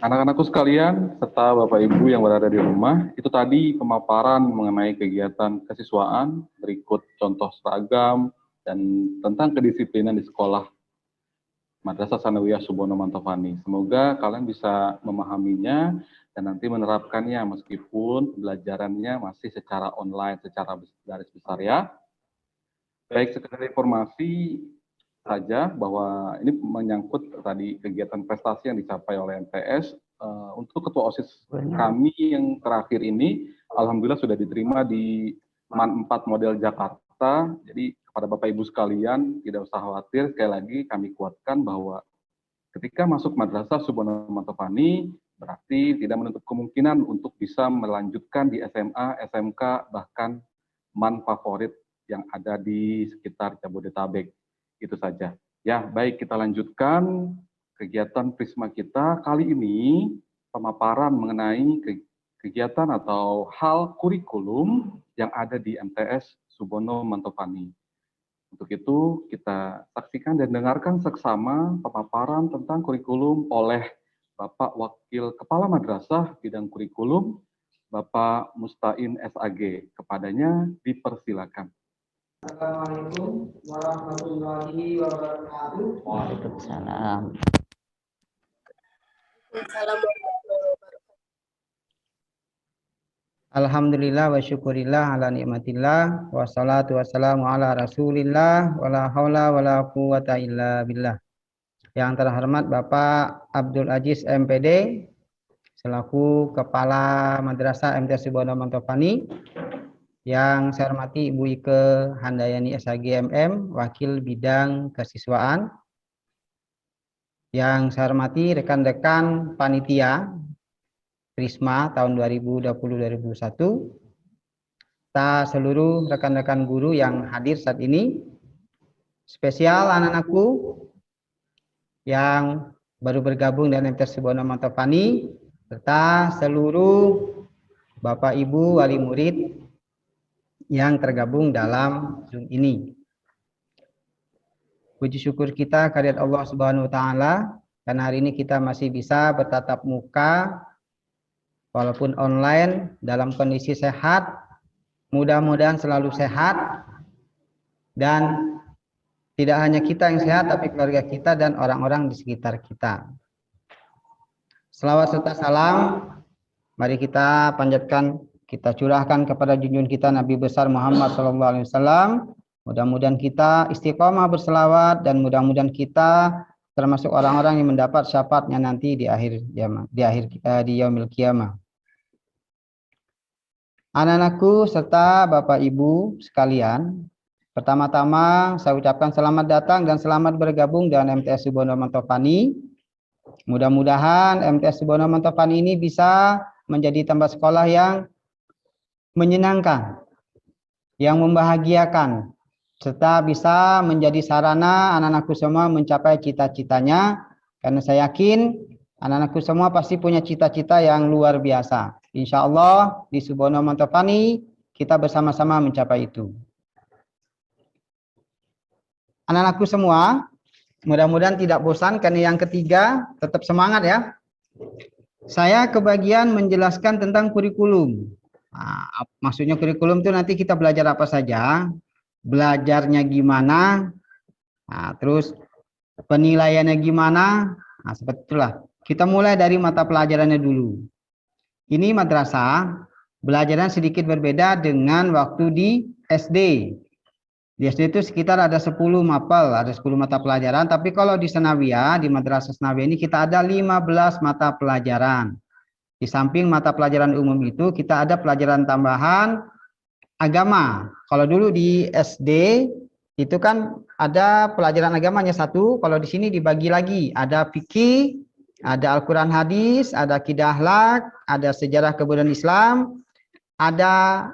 anak-anakku sekalian, serta Bapak Ibu yang berada di rumah, itu tadi pemaparan mengenai kegiatan kesiswaan, berikut contoh seragam, dan tentang kedisiplinan di sekolah Madrasah Tsanawiyah Subono Mantofani. Semoga kalian bisa memahaminya dan nanti menerapkannya meskipun pembelajarannya masih secara online, secara garis besar ya. Baik, sekedar informasi saja bahwa ini menyangkut tadi kegiatan prestasi yang dicapai oleh MTS. Untuk ketua OSIS kami yang terakhir ini, alhamdulillah sudah diterima di MAN 4 model Jakarta. Jadi kepada Bapak Ibu sekalian tidak usah khawatir, sekali lagi kami kuatkan bahwa ketika masuk Madrasah Subono Mantofani berarti tidak menutup kemungkinan untuk bisa melanjutkan di SMA, SMK, bahkan MAN favorit yang ada di sekitar Jabodetabek. Itu saja. Ya, baik, kita lanjutkan kegiatan Prisma kita. Kali ini pemaparan mengenai kegiatan atau hal kurikulum yang ada di MTS Subono Mantofani. Untuk itu, kita saksikan dan dengarkan seksama pemaparan tentang kurikulum oleh Bapak Wakil Kepala Madrasah Bidang Kurikulum, Bapak Mustain SAG. Kepadanya dipersilakan. Assalamualaikum warahmatullahi wabarakatuh. Waalaikumsalam. Alhamdulillah wa syukurillah ala nikmatillah wassalatu wassalamu ala rasulillah wala haula wala quwata illa billah. Yang terhormat Bapak Abdul Aziz MPD selaku Kepala Madrasah MTS Subono Mantofani, yang saya hormati Ibu Ike Handayani SAGMM, Wakil Bidang Kesiswaan, yang saya hormati rekan-rekan panitia Prisma tahun 2020-2021, serta seluruh rekan-rekan guru yang hadir saat ini, spesial anak-anakku yang baru bergabung dengan MTS Subono Mantofani, serta seluruh Bapak Ibu wali murid yang tergabung dalam Zoom ini. Puji syukur kita kehadirat Allah Subhanahu wa taala karena hari ini kita masih bisa bertatap muka walaupun online dalam kondisi sehat. Mudah-mudahan selalu sehat, dan tidak hanya kita yang sehat tapi keluarga kita dan orang-orang di sekitar kita. Selawat serta salam mari kita panjatkan, kita curahkan kepada junjungan kita Nabi besar Muhammad SAW. Mudah-mudahan kita istiqomah berselawat dan mudah-mudahan kita termasuk orang-orang yang mendapat syafaatnya nanti di akhir zaman, di yaumil qiyamah. Anak-anakku serta Bapak Ibu sekalian, pertama-tama saya ucapkan selamat datang dan selamat bergabung dengan MTS Subono Mantofani. Mudah-mudahan MTS Subono Mantofani ini bisa menjadi tempat sekolah yang menyenangkan, yang membahagiakan, serta bisa menjadi sarana anak-anakku semua mencapai cita-citanya, karena saya yakin anak-anakku semua pasti punya cita-cita yang luar biasa. Insya Allah di Subono Mantofani kita bersama-sama mencapai itu. Anak-anakku semua, mudah-mudahan tidak bosan karena yang ketiga tetap semangat ya. Saya kebagian menjelaskan tentang kurikulum. Nah, maksudnya kurikulum itu nanti kita belajar apa saja, belajarnya gimana, nah, terus penilaiannya gimana, nah, seperti itulah. Kita mulai dari mata pelajarannya dulu. Ini madrasah, belajaran sedikit berbeda dengan waktu di SD. Di SD itu sekitar ada 10 mapel, ada 10 mata pelajaran, tapi kalau di Sanawiyah, di Madrasah Sanawiyah ini kita ada 15 mata pelajaran. Di samping mata pelajaran umum itu, kita ada pelajaran tambahan agama. Kalau dulu di SD, itu kan ada pelajaran agamanya satu, kalau di sini dibagi lagi, ada fikih, ada Al-Quran hadis, ada akidah akhlak, ada sejarah kebudayaan Islam, ada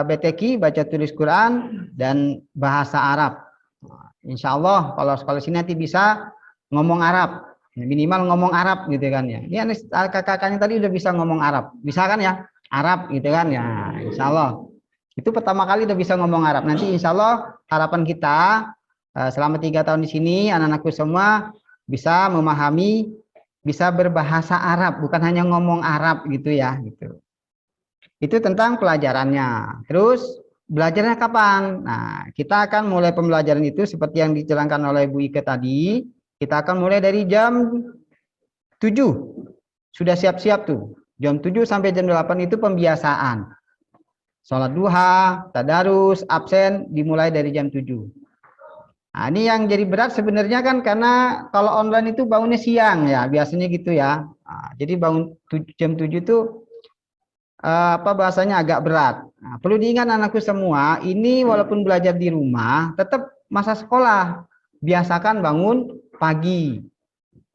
BTQ, baca tulis Quran, dan bahasa Arab. Insya Allah kalau sekolah sini nanti bisa ngomong Arab, minimal ngomong Arab gitu kan ya. Ini kakak-kakaknya tadi udah bisa ngomong Arab, bisa kan ya? Arab gitu kan ya, Insya Allah. Itu pertama kali udah bisa ngomong Arab. Nanti Insya Allah harapan kita selama 3 tahun di sini anak-anakku semua bisa memahami, bisa berbahasa Arab, bukan hanya ngomong Arab gitu ya, gitu. Itu tentang pelajarannya. Terus belajarnya kapan? Nah, kita akan mulai pembelajaran itu seperti yang diterangkan oleh Bu Ike tadi. Kita akan mulai dari jam 7. Sudah siap-siap tuh. Jam 7 sampai jam 8 itu pembiasaan. Sholat duha, tadarus, absen dimulai dari jam 7. Nah, ini yang jadi berat sebenarnya kan karena kalau online itu bangunnya siang ya, biasanya gitu ya. Nah, jadi bangun jam 7 itu bahasanya agak berat. Nah, perlu diingat anakku semua, ini walaupun belajar di rumah, tetap masa sekolah. Biasakan bangun pagi.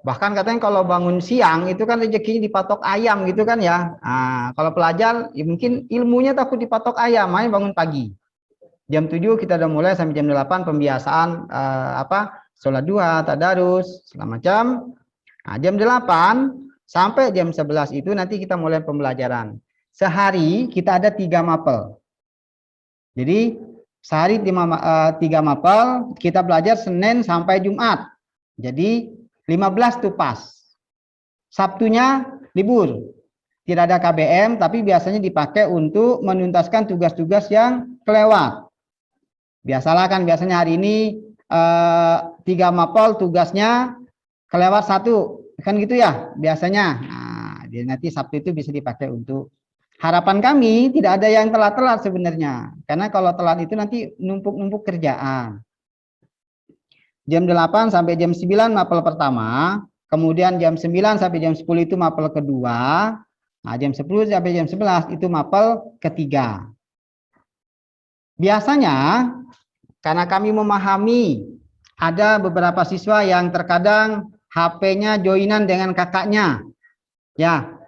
Bahkan katanya kalau bangun siang itu kan rezekinya dipatok ayam gitu kan ya. Nah, kalau pelajar ya mungkin ilmunya takut dipatok ayam, makanya bangun pagi. Jam 7 kita udah mulai sampai jam 8 pembiasaan sholat duha, tadarus, segala macam. Nah, jam 8 sampai jam 11 itu nanti kita mulai pembelajaran. Sehari kita ada 3 mapel. Jadi sehari 3 mapel, kita belajar Senin sampai Jumat. Jadi 15 tuh pas. Sabtunya libur. Tidak ada KBM, tapi biasanya dipakai untuk menuntaskan tugas-tugas yang kelewat. Biasalah kan biasanya hari ini 3 mapel tugasnya kelewat 1. Kan gitu ya biasanya. Nah, nanti Sabtu itu bisa dipakai untuk harapan kami tidak ada yang telat-telat sebenarnya. Karena kalau telat itu nanti numpuk-numpuk kerjaan. Jam 8 sampai jam 9 mapel pertama, kemudian jam 9 sampai jam 10 itu mapel kedua, nah jam 10 sampai jam 11 itu mapel ketiga. Biasanya, karena kami memahami ada beberapa siswa yang terkadang HP-nya joinan dengan kakaknya. Ya,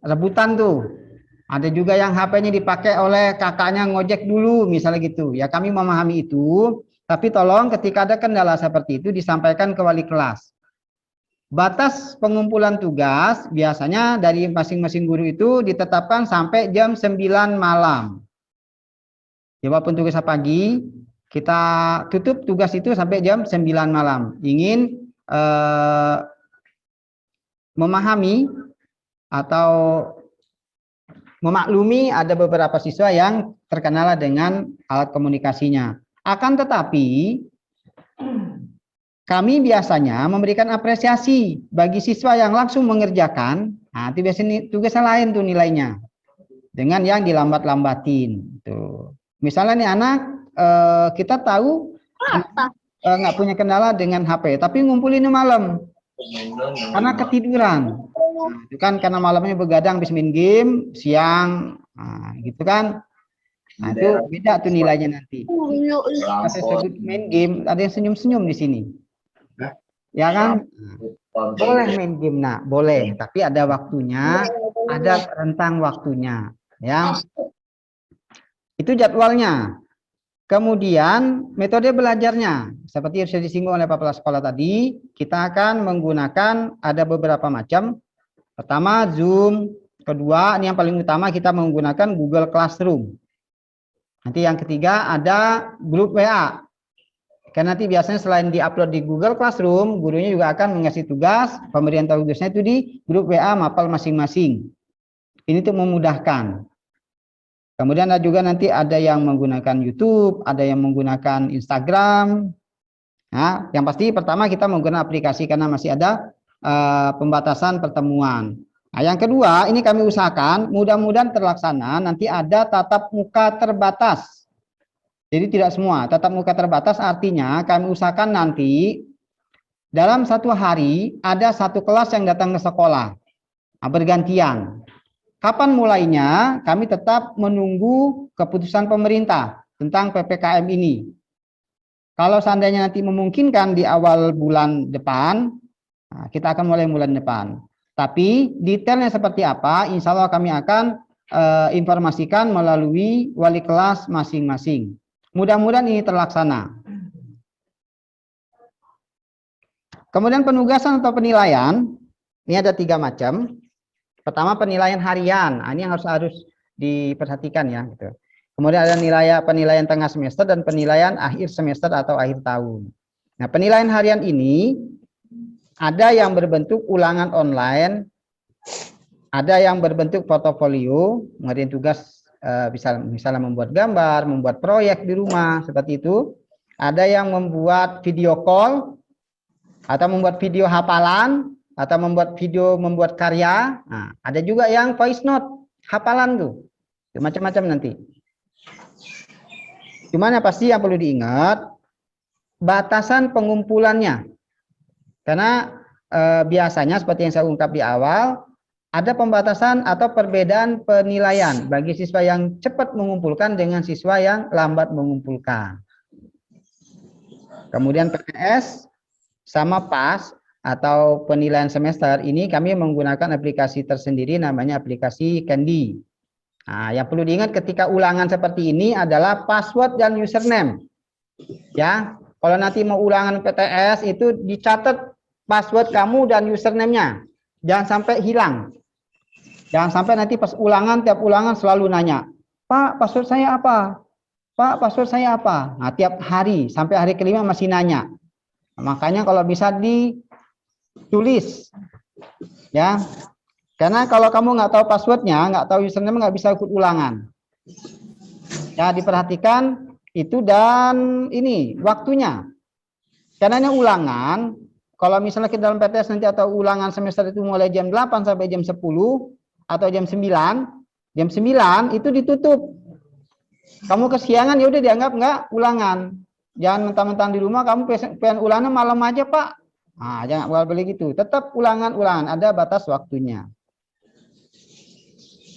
rebutan tuh. Ada juga yang HP-nya dipakai oleh kakaknya ngojek dulu, misalnya gitu. Ya kami memahami itu, tapi tolong ketika ada kendala seperti itu disampaikan ke wali kelas. Batas pengumpulan tugas biasanya dari masing-masing guru itu ditetapkan sampai jam 9 malam. Ya walaupun tugasnya pagi, kita tutup tugas itu sampai jam 9 malam. Ingin memahami atau memaklumi ada beberapa siswa yang terkenal dengan alat komunikasinya. Akan tetapi, kami biasanya memberikan apresiasi bagi siswa yang langsung mengerjakan. Nah, itu biasanya tugasnya lain tuh nilainya. Dengan yang dilambat-lambatin. Tuh. Misalnya nih anak, kita tahu nggak punya kendala dengan HP, tapi ngumpulinnya malam. Karena ketiduran. Nah, itu kan karena malamnya begadang habis main game, siang, nah, gitu kan. Nah, itu beda tuh nilainya nanti. Saya sebut main game, ada yang senyum-senyum di sini. Ya kan? Boleh main game, nak, boleh. Tapi ada waktunya, ada rentang waktunya. Ya. Itu jadwalnya. Kemudian metode belajarnya, seperti yang sudah disinggung oleh Pak Kepala Sekolah tadi, kita akan menggunakan ada beberapa macam. Pertama Zoom, kedua ini yang paling utama kita menggunakan Google Classroom. Nanti yang ketiga ada grup WA. Karena nanti biasanya selain diupload di Google Classroom, gurunya juga akan mengasih tugas, pemberian tugasnya itu di grup WA mapel masing-masing. Ini untuk memudahkan. Kemudian ada juga nanti ada yang menggunakan YouTube, ada yang menggunakan Instagram. Nah, yang pasti pertama kita menggunakan aplikasi karena masih ada pembatasan pertemuan. Nah, yang kedua, ini kami usahakan mudah-mudahan terlaksana nanti ada tatap muka terbatas. Jadi tidak semua, tatap muka terbatas artinya kami usahakan nanti dalam satu hari ada satu kelas yang datang ke sekolah. Nah, bergantian. Kapan mulainya? Kami tetap menunggu keputusan pemerintah tentang PPKM ini. Kalau seandainya nanti memungkinkan di awal bulan depan, nah, kita akan mulai bulan depan. Tapi detailnya seperti apa, insya Allah kami akan informasikan melalui wali kelas masing-masing. Mudah-mudahan ini terlaksana. Kemudian penugasan atau penilaian, ini ada 3 macam. Pertama penilaian harian, nah, ini yang harus diperhatikan ya. Gitu. Kemudian ada penilaian tengah semester dan penilaian akhir semester atau akhir tahun. Nah, penilaian harian ini ada yang berbentuk ulangan online, ada yang berbentuk portofolio, ngerjain tugas misalnya membuat gambar, membuat proyek di rumah seperti itu. Ada yang membuat video call atau membuat video hafalan atau membuat karya. Nah, ada juga yang voice note hafalan tuh, macam-macam nanti. Cuman yang pasti yang perlu diingat batasan pengumpulannya, karena biasanya seperti yang saya ungkap di awal ada pembatasan atau perbedaan penilaian bagi siswa yang cepat mengumpulkan dengan siswa yang lambat mengumpulkan. Kemudian PPS sama PAS atau penilaian semester ini kami menggunakan aplikasi tersendiri namanya aplikasi Candy. Nah, yang perlu diingat ketika ulangan seperti ini adalah password dan username. Ya, kalau nanti mau ulangan PTS itu dicatat password kamu dan username-nya. Jangan sampai hilang. Jangan sampai nanti pas ulangan, tiap ulangan selalu nanya, Pak, password saya apa? Pak, password saya apa? Nah, tiap hari, sampai hari kelima masih nanya. Nah, makanya kalau bisa ditulis. Ya, karena kalau kamu nggak tahu passwordnya, nggak tahu username, nggak bisa ikut ulangan. Ya, diperhatikan itu dan ini waktunya. Karena ini ulangan, kalau misalnya kita dalam PTS nanti atau ulangan semester itu mulai jam 8 sampai jam 10 atau jam 9 itu ditutup. Kamu kesiangan ya udah dianggap nggak ulangan. Jangan mentang-mentang di rumah kamu pengen ulangan malam aja, Pak. Nah, jangan boleh gitu. Tetap ulangan-ulangan, ada batas waktunya.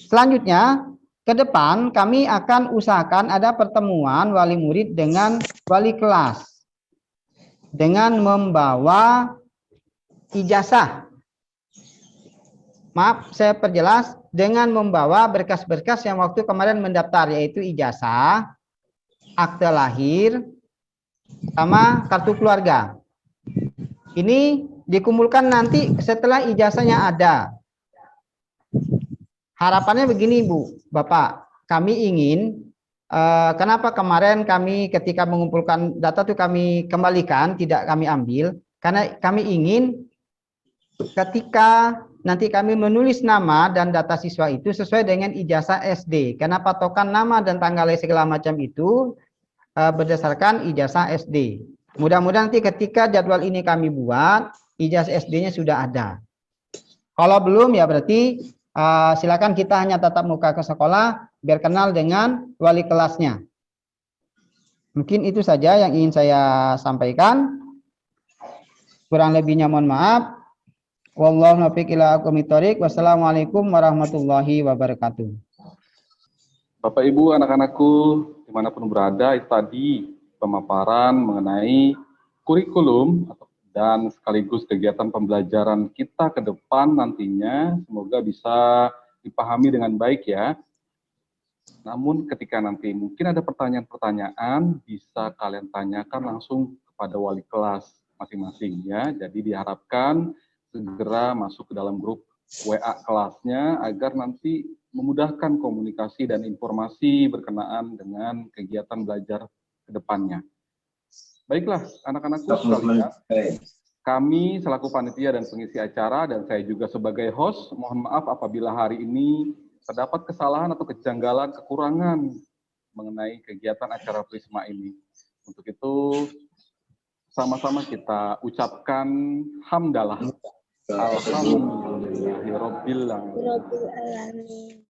Selanjutnya, ke depan kami akan usahakan ada pertemuan wali murid dengan wali kelas dengan membawa ijazah. Maaf, saya perjelas, dengan membawa berkas-berkas yang waktu kemarin mendaftar, yaitu ijazah, akte lahir, sama kartu keluarga. Ini dikumpulkan nanti setelah ijazahnya ada. Harapannya begini, Bu, Bapak, kami ingin, kenapa kemarin kami ketika mengumpulkan data itu kami kembalikan, tidak kami ambil, karena kami ingin ketika nanti kami menulis nama dan data siswa itu sesuai dengan ijazah SD. Karena patokan nama dan tanggal segala macam itu berdasarkan ijazah SD. Mudah-mudahan nanti ketika jadwal ini kami buat, ijazah SD-nya sudah ada. Kalau belum ya berarti silakan kita hanya tatap muka ke sekolah biar kenal dengan wali kelasnya. Mungkin itu saja yang ingin saya sampaikan. Kurang lebihnya mohon maaf. Wallahu muwaffiq ila aqwamit thoriq. Wassalamualaikum warahmatullahi wabarakatuh. Bapak Ibu, anak-anakku dimanapun berada, itu tadi pemaparan mengenai kurikulum dan sekaligus kegiatan pembelajaran kita ke depan nantinya. Semoga bisa dipahami dengan baik ya. Namun ketika nanti mungkin ada pertanyaan-pertanyaan, bisa kalian tanyakan langsung kepada wali kelas masing-masing ya. Jadi diharapkan segera masuk ke dalam grup WA kelasnya agar nanti memudahkan komunikasi dan informasi berkenaan dengan kegiatan belajar ke depannya. Baiklah, anak-anakku sekalian, kami selaku panitia dan pengisi acara dan saya juga sebagai host, mohon maaf apabila hari ini terdapat kesalahan atau kejanggalan, kekurangan mengenai kegiatan acara Prisma ini. Untuk itu, sama-sama kita ucapkan hamdalah. Alhamdulillahirabbil alamin.